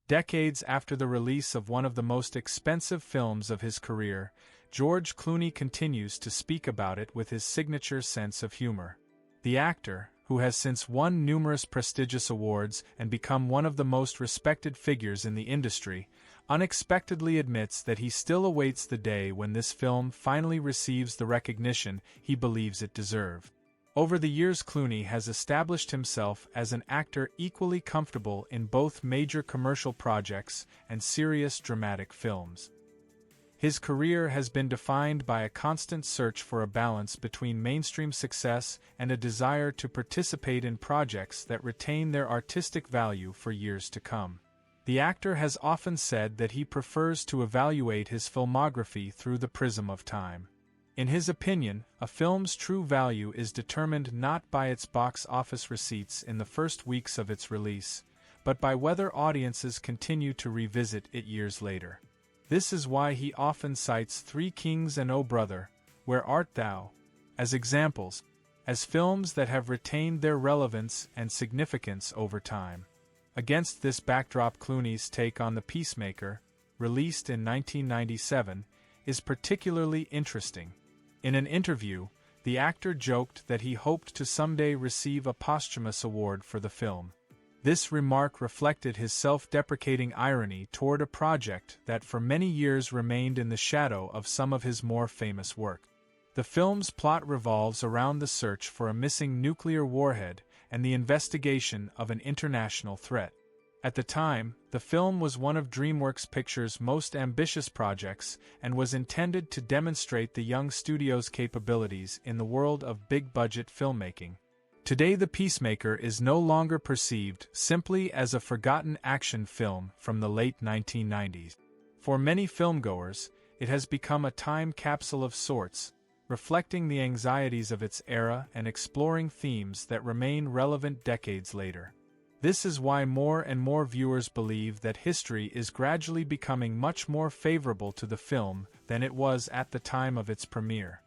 Decades after the release of one of the most expensive films of his career, George Clooney continues to speak about it with his signature sense of humor. The actor, who has since won numerous prestigious awards and become one of the most respected figures in the industry, unexpectedly admits that he still awaits the day when this film finally receives the recognition he believes it deserves. Over the years, Clooney has established himself as an actor equally comfortable in both major commercial projects and serious dramatic films. His career has been defined by a constant search for a balance between mainstream success and a desire to participate in projects that retain their artistic value for years to come. The actor has often said that he prefers to evaluate his filmography through the prism of time. In his opinion, a film's true value is determined not by its box office receipts in the first weeks of its release, but by whether audiences continue to revisit it years later. This is why he often cites Three Kings and O Brother, Where Art Thou, as examples, as films that have retained their relevance and significance over time. Against this backdrop, Clooney's take on The Peacemaker, released in 1997, is particularly interesting. In an interview, the actor joked that he hoped to someday receive a posthumous award for the film. This remark reflected his self-deprecating irony toward a project that for many years remained in the shadow of some of his more famous work. The film's plot revolves around the search for a missing nuclear warhead and the investigation of an international threat. At the time, the film was one of DreamWorks Pictures' most ambitious projects and was intended to demonstrate the young studio's capabilities in the world of big-budget filmmaking. Today, The Peacemaker is no longer perceived simply as a forgotten action film from the late 1990s. For many filmgoers, it has become a time capsule of sorts, reflecting the anxieties of its era and exploring themes that remain relevant decades later. This is why more and more viewers believe that history is gradually becoming much more favorable to the film than it was at the time of its premiere.